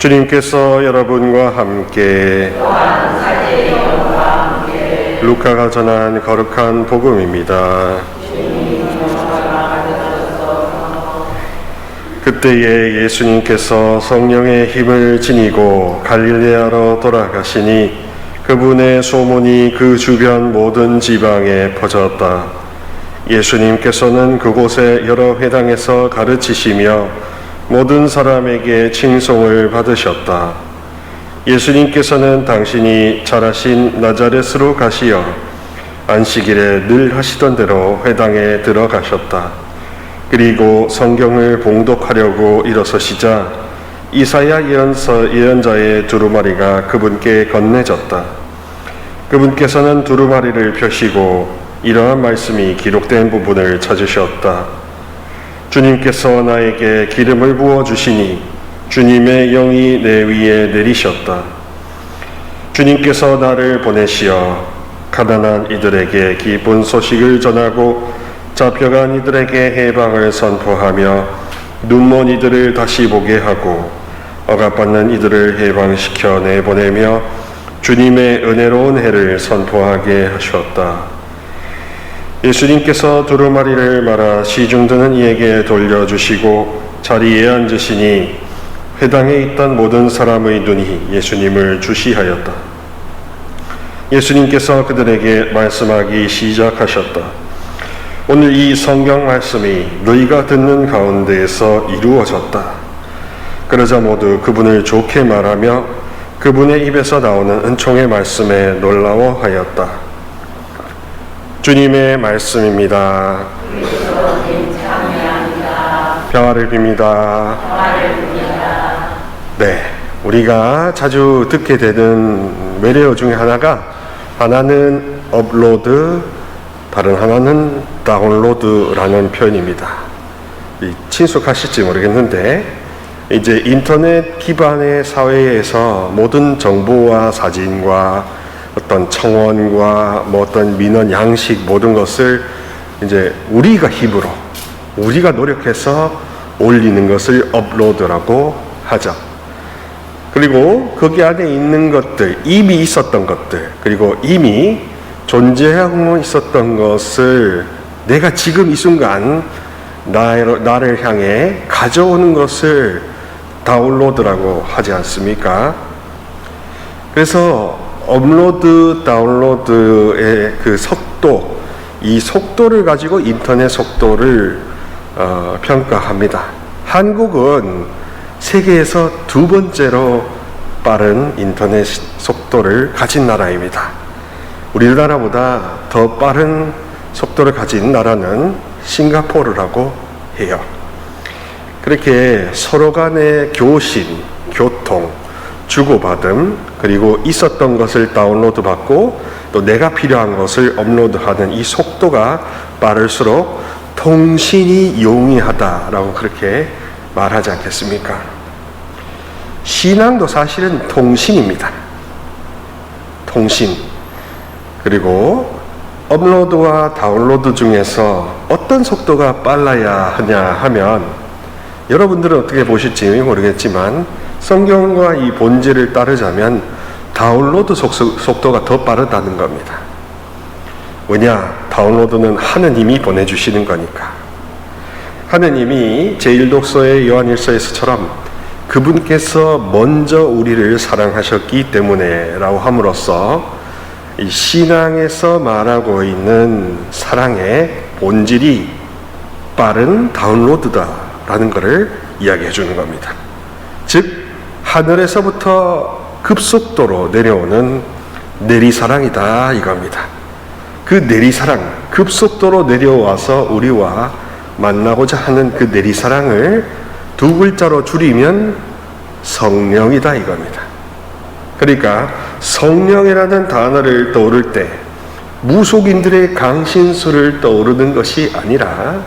주님께서 여러분과 함께 루카가 전한 거룩한 복음입니다. 그때에 예수님께서 성령의 힘을 지니고 갈릴레아로 돌아가시니 그분의 소문이 그 주변 모든 지방에 퍼졌다. 예수님께서는 그곳의 여러 회당에서 가르치시며 모든 사람에게 칭송을 받으셨다. 예수님께서는 당신이 자라신 나자렛으로 가시어 안식일에 늘 하시던 대로 회당에 들어가셨다. 그리고 성경을 봉독하려고 일어서시자 이사야 예언자의 두루마리가 그분께 건네졌다. 그분께서는 두루마리를 펴시고 이러한 말씀이 기록된 부분을 찾으셨다. 주님께서 나에게 기름을 부어주시니 주님의 영이 내 위에 내리셨다. 주님께서 나를 보내시어 가난한 이들에게 기쁜 소식을 전하고 잡혀간 이들에게 해방을 선포하며 눈먼 이들을 다시 보게 하고 억압받는 이들을 해방시켜 내보내며 주님의 은혜로운 해를 선포하게 하셨다. 예수님께서 두루마리를 말아 시중드는 이에게 돌려주시고 자리에 앉으시니 회당에 있던 모든 사람의 눈이 예수님을 주시하였다. 예수님께서 그들에게 말씀하기 시작하셨다. 오늘 이 성경 말씀이 너희가 듣는 가운데에서 이루어졌다. 그러자 모두 그분을 좋게 말하며 그분의 입에서 나오는 은총의 말씀에 놀라워하였다. 주님의 말씀입니다. 평화를 빕니다. 네, 우리가 자주 듣게 되는 외래어 중에 하나는 업로드, 다른 하나는 다운로드라는 표현입니다. 친숙하실지 모르겠는데 이제 인터넷 기반의 사회에서 모든 정보와 사진과 어떤 청원과 어떤 민원 양식 모든 것을 이제 우리가 힘으로 우리가 노력해서 올리는 것을 업로드라고 하죠. 그리고 거기 안에 있는 것들, 이미 있었던 것들, 그리고 이미 존재하고 있었던 것을 내가 지금 이 순간 나를 향해 가져오는 것을 다운로드라고 하지 않습니까? 그래서 업로드, 다운로드의 그 속도, 이 속도를 가지고 인터넷 속도를 평가합니다. 한국은 세계에서 두 번째로 빠른 인터넷 속도를 가진 나라입니다. 우리나라보다 더 빠른 속도를 가진 나라는 싱가포르라고 해요. 그렇게 서로 간의 교신, 교통, 주고받음, 그리고 있었던 것을 다운로드 받고 또 내가 필요한 것을 업로드하는 이 속도가 빠를수록 통신이 용이하다라고 그렇게 말하지 않겠습니까? 신앙도 사실은 통신입니다. 통신. 그리고 업로드와 다운로드 중에서 어떤 속도가 빨라야 하냐 하면 여러분들은 어떻게 보실지 모르겠지만 성경과 이 본질을 따르자면 다운로드 속도가 더 빠르다는 겁니다. 왜냐? 다운로드는 하느님이 보내주시는 거니까. 하느님이 제1독서의 요한일서에서처럼 그분께서 먼저 우리를 사랑하셨기 때문에 라고 함으로써 이 신앙에서 말하고 있는 사랑의 본질이 빠른 다운로드다라는 것을 이야기해 주는 겁니다. 즉 하늘에서부터 급속도로 내려오는 내리사랑이다 이겁니다. 그 내리사랑, 급속도로 내려와서 우리와 만나고자 하는 그 내리사랑을 두 글자로 줄이면 성령이다 이겁니다. 그러니까 성령이라는 단어를 떠오를 때 무속인들의 강신수를 떠오르는 것이 아니라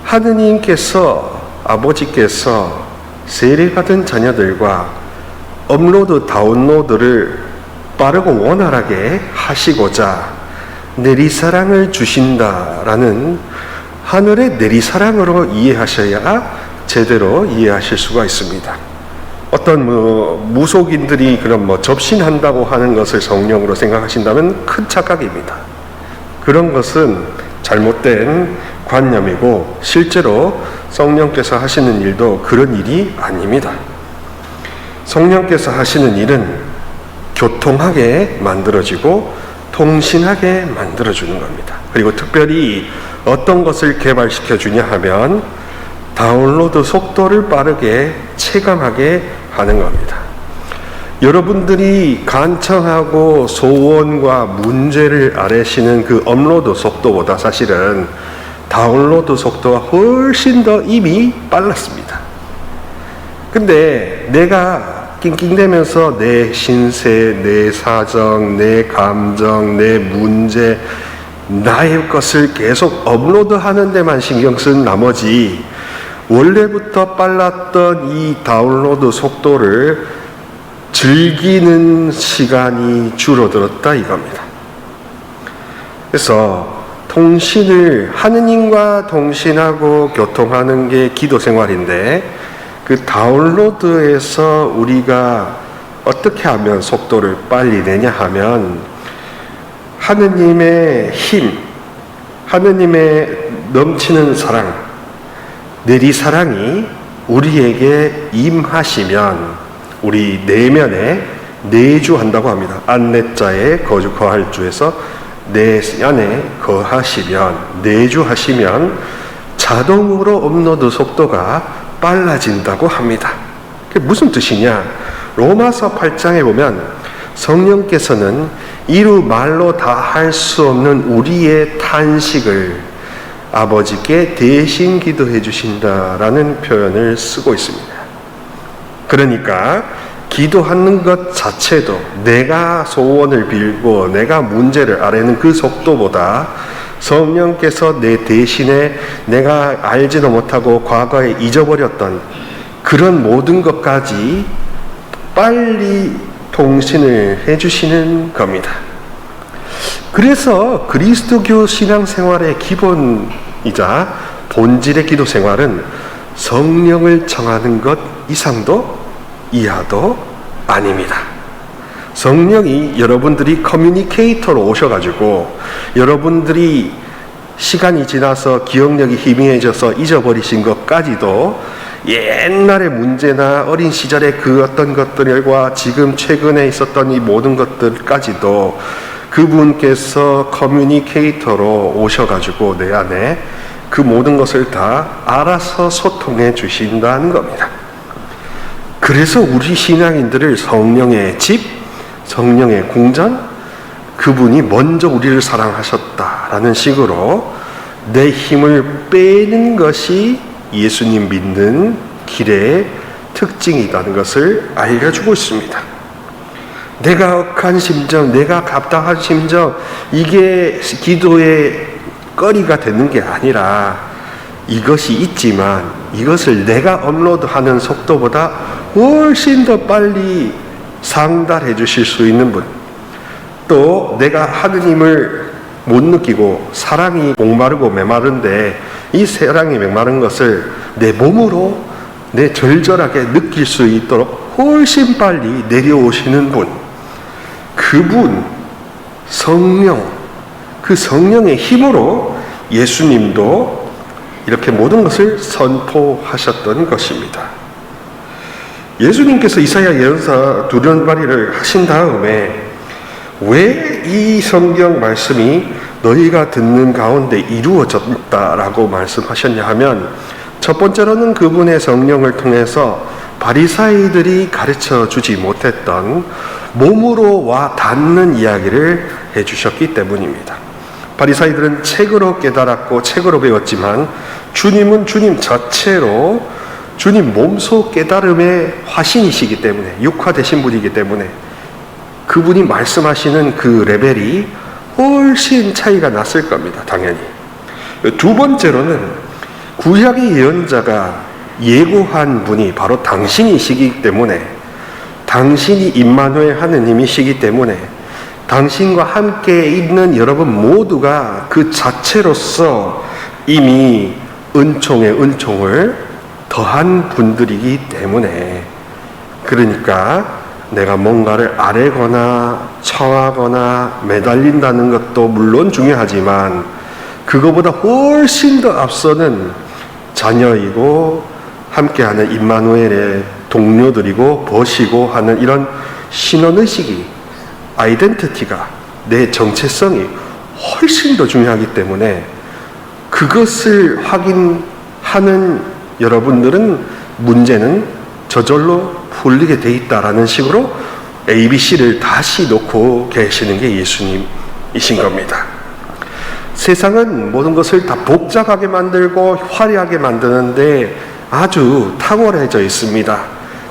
하느님께서, 아버지께서 세례받은 자녀들과 업로드, 다운로드를 빠르고 원활하게 하시고자 내리사랑을 주신다라는 하늘의 내리사랑으로 이해하셔야 제대로 이해하실 수가 있습니다. 어떤 무속인들이 그런 접신한다고 하는 것을 성령으로 생각하신다면 큰 착각입니다. 그런 것은 잘못된 관념이고 실제로 성령께서 하시는 일도 그런 일이 아닙니다. 성령께서 하시는 일은 교통하게 만들어지고 통신하게 만들어주는 겁니다. 그리고 특별히 어떤 것을 개발시켜 주냐 하면 다운로드 속도를 빠르게 체감하게 하는 겁니다. 여러분들이 간청하고 소원과 문제를 아뢰시는 그 업로드 속도보다 사실은 다운로드 속도가 훨씬 더 이미 빨랐습니다. 근데 내가 낑낑대면서 내 신세, 내 사정, 내 감정, 내 문제, 나의 것을 계속 업로드하는 데만 신경 쓴 나머지 원래부터 빨랐던 이 다운로드 속도를 즐기는 시간이 줄어들었다 이겁니다. 그래서 통신을 하느님과 통신하고 교통하는 게 기도 생활인데 그 다운로드에서 우리가 어떻게 하면 속도를 빨리 내냐 하면 하느님의 힘, 하느님의 넘치는 사랑, 내리사랑이 우리에게 임하시면 우리 내면에 내주한다고 합니다. 안내자에 거할 주에서 내 안에 거하시면 내주하시면 자동으로 업로드 속도가 빨라진다고 합니다. 그게 무슨 뜻이냐? 로마서 8장에 보면 성령께서는 이루 말로 다 할 수 없는 우리의 탄식을 아버지께 대신 기도해 주신다라는 표현을 쓰고 있습니다. 그러니까 기도하는 것 자체도 내가 소원을 빌고 내가 문제를 아뢰는 그 속도보다 성령께서 내 대신에 내가 알지도 못하고 과거에 잊어버렸던 그런 모든 것까지 빨리 통신을 해주시는 겁니다. 그래서 그리스도교 신앙생활의 기본이자 본질의 기도 생활은 성령을 청하는 것 이상도 이하도 아닙니다. 성령이 여러분들이 커뮤니케이터로 오셔가지고 여러분들이 시간이 지나서 기억력이 희미해져서 잊어버리신 것까지도 옛날의 문제나 어린 시절의 그 어떤 것들과 지금 최근에 있었던 이 모든 것들까지도 그분께서 커뮤니케이터로 오셔가지고 내 안에 그 모든 것을 다 알아서 소통해 주신다는 겁니다. 그래서 우리 신앙인들을 성령의 집, 성령의 궁전, 그분이 먼저 우리를 사랑하셨다라는 식으로 내 힘을 빼는 것이 예수님 믿는 길의 특징이라는 것을 알려주고 있습니다. 내가 억한 심정, 내가 답답한 심정, 이게 기도의 거리가 되는 게 아니라 이것이 있지만 이것을 내가 업로드하는 속도보다 훨씬 더 빨리 상달해 주실 수 있는 분, 또 내가 하느님을 못 느끼고 사랑이 목마르고 메마른데 이 사랑이 메마른 것을 내 몸으로 내 절절하게 느낄 수 있도록 훨씬 빨리 내려오시는 분, 그분 성령, 그 성령의 힘으로 예수님도 이렇게 모든 것을 선포하셨던 것입니다. 예수님께서 이사야 예언서 두련발이를 하신 다음에 왜 이 성경 말씀이 너희가 듣는 가운데 이루어졌다라고 말씀하셨냐 하면 첫 번째로는 그분의 성령을 통해서 바리사이들이 가르쳐 주지 못했던 몸으로 와 닿는 이야기를 해주셨기 때문입니다. 바리사이들은 책으로 깨달았고 책으로 배웠지만 주님은 주님 자체로 주님 몸소 깨달음의 화신이시기 때문에 육화되신 분이기 때문에 그분이 말씀하시는 그 레벨이 훨씬 차이가 났을 겁니다. 당연히. 두 번째로는 구약의 예언자가 예고한 분이 바로 당신이시기 때문에 당신이 임마누엘 하느님이시기 때문에 당신과 함께 있는 여러분 모두가 그 자체로서 이미 은총에 은총을 더한 분들이기 때문에 그러니까 내가 뭔가를 아뢰거나 청하거나 매달린다는 것도 물론 중요하지만 그거보다 훨씬 더 앞서는 자녀이고 함께하는 임마누엘의 동료들이고 벗이고 하는 이런 신원의식이, 아이덴티티가, 내 정체성이 훨씬 더 중요하기 때문에 그것을 확인하는 여러분들은 문제는 저절로 풀리게 돼 있다라는 식으로 ABC를 다시 놓고 계시는 게 예수님이신 겁니다. 세상은 모든 것을 다 복잡하게 만들고 화려하게 만드는데 아주 탁월해져 있습니다.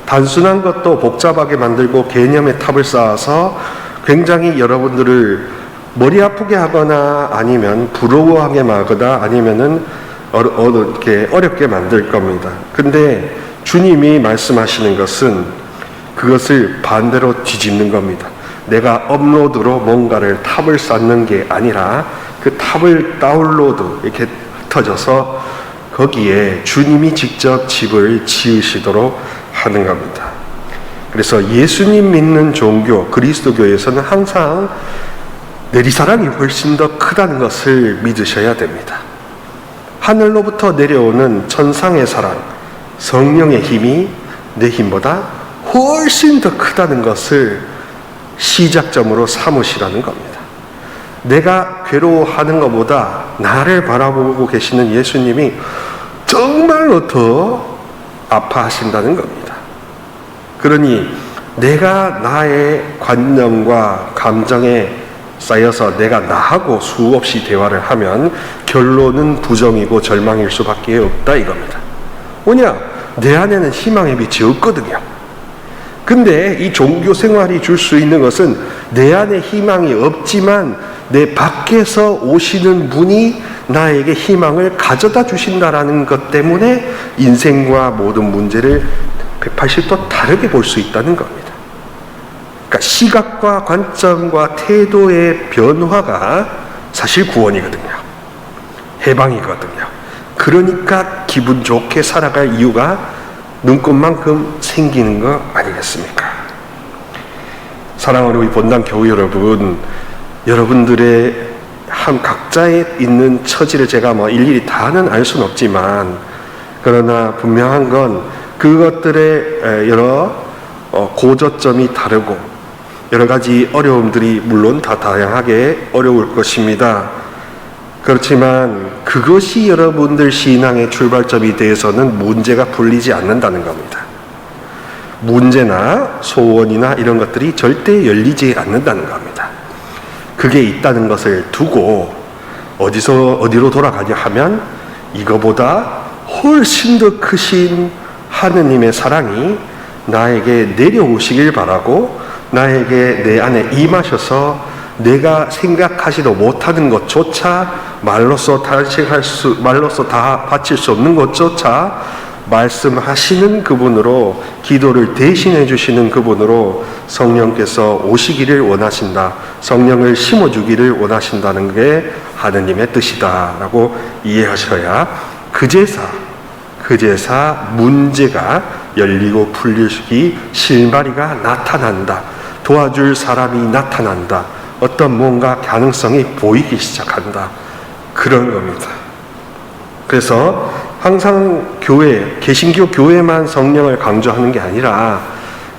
단순한 것도 복잡하게 만들고 개념의 탑을 쌓아서 굉장히 여러분들을 머리 아프게 하거나 아니면 부러워하게 하거나 아니면은 이렇게 어렵게 만들 겁니다. 근데 주님이 말씀하시는 것은 그것을 반대로 뒤집는 겁니다. 내가 업로드로 뭔가를 탑을 쌓는 게 아니라 그 탑을 다운로드 이렇게 흩어져서 거기에 주님이 직접 집을 지으시도록 하는 겁니다. 그래서 예수님 믿는 종교, 그리스도교에서는 항상 내리사랑이 훨씬 더 크다는 것을 믿으셔야 됩니다. 하늘로부터 내려오는 천상의 사랑, 성령의 힘이 내 힘보다 훨씬 더 크다는 것을 시작점으로 삼으시라는 겁니다. 내가 괴로워하는 것보다 나를 바라보고 계시는 예수님이 정말로 더 아파하신다는 겁니다. 그러니 내가 나의 관념과 감정에 쌓여서 내가 나하고 수없이 대화를 하면 결론은 부정이고 절망일 수밖에 없다 이겁니다. 뭐냐? 내 안에는 희망의 빛이 없거든요. 근데 이 종교 생활이 줄 수 있는 것은 내 안에 희망이 없지만 내 밖에서 오시는 분이 나에게 희망을 가져다 주신다라는 것 때문에 인생과 모든 문제를 180도 다르게 볼 수 있다는 겁니다. 그러니까 시각과 관점과 태도의 변화가 사실 구원이거든요. 해방이거든요. 그러니까 기분 좋게 살아갈 이유가 눈꽃만큼 생기는 거 아니겠습니까? 사랑하는 우리 본당 교우 여러분, 여러분들의 한 각자에 있는 처지를 제가 일일이 다는 알 수는 없지만, 그러나 분명한 건 그것들의 여러 고저점이 다르고 여러 가지 어려움들이 물론 다 다양하게 어려울 것입니다. 그렇지만 그것이 여러분들 신앙의 출발점이 돼서는 문제가 풀리지 않는다는 겁니다. 문제나 소원이나 이런 것들이 절대 열리지 않는다는 겁니다. 그게 있다는 것을 두고 어디로 돌아가냐 하면 이거보다 훨씬 더 크신 하느님의 사랑이 나에게 내려오시길 바라고 나에게 내 안에 임하셔서 내가 생각하지도 못하는 것조차 말로서 다 바칠 수 없는 것조차 말씀하시는 그분으로, 기도를 대신해 주시는 그분으로 성령께서 오시기를 원하신다, 성령을 심어주기를 원하신다는 게 하느님의 뜻이다라고 이해하셔야 그제사 문제가 열리고 풀리기, 실마리가 나타난다, 도와줄 사람이 나타난다, 어떤 뭔가 가능성이 보이기 시작한다, 그런 겁니다. 그래서 항상 교회, 개신교 교회만 성령을 강조하는 게 아니라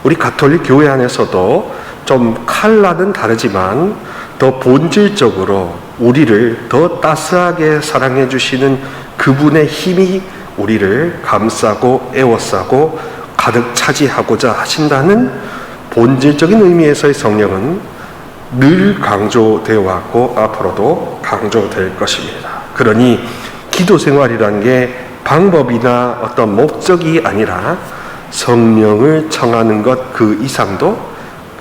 우리 가톨릭 교회 안에서도 좀 컬러는 다르지만 더 본질적으로 우리를 더 따스하게 사랑해 주시는 그분의 힘이 우리를 감싸고 에워싸고 가득 차지하고자 하신다는 본질적인 의미에서의 성령은 늘 강조되어 왔고 앞으로도 강조될 것입니다. 그러니 기도 생활이라는 게 방법이나 어떤 목적이 아니라 성령을 청하는 것 그 이상도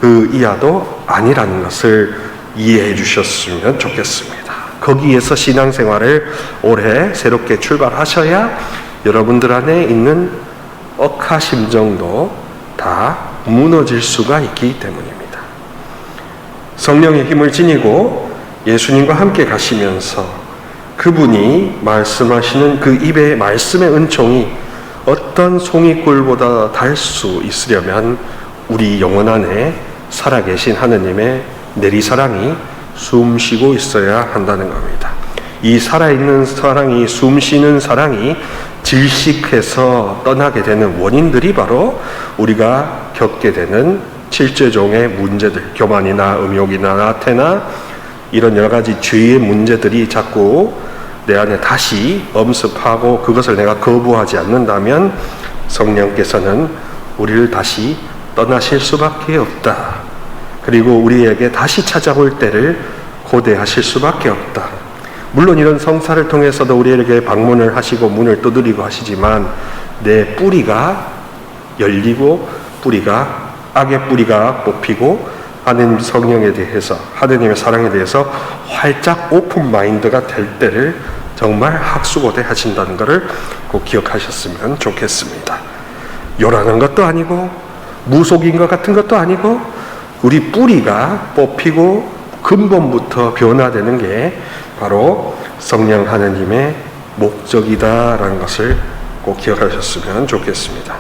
그 이하도 아니라는 것을 이해해 주셨으면 좋겠습니다. 거기에서 신앙생활을 올해 새롭게 출발하셔야 여러분들 안에 있는 억하심정도 다 무너질 수가 있기 때문입니다. 성령의 힘을 지니고 예수님과 함께 가시면서 그분이 말씀하시는 그 입의 말씀의 은총이 어떤 송이꿀보다 달 수 있으려면 우리 영혼 안에 살아계신 하느님의 내리사랑이 숨쉬고 있어야 한다는 겁니다. 이 살아있는 사랑이, 숨쉬는 사랑이 질식해서 떠나게 되는 원인들이 바로 우리가 겪게 되는 칠죄종의 문제들, 교만이나 음욕이나 나태나 이런 여러 가지 죄의 문제들이 자꾸 내 안에 다시 엄습하고 그것을 내가 거부하지 않는다면 성령께서는 우리를 다시 떠나실 수밖에 없다. 그리고 우리에게 다시 찾아올 때를 고대하실 수밖에 없다. 물론 이런 성사를 통해서도 우리에게 방문을 하시고 문을 두드리고 하시지만 내 뿌리가 열리고 악의 뿌리가 뽑히고 하느님 성령에 대해서, 하느님의 사랑에 대해서 활짝 오픈 마인드가 될 때를 정말 학수고대 하신다는 것을 꼭 기억하셨으면 좋겠습니다. 요란한 것도 아니고 무속인 것 같은 것도 아니고 우리 뿌리가 뽑히고 근본부터 변화되는 게 바로 성령 하느님의 목적이다라는 것을 꼭 기억하셨으면 좋겠습니다.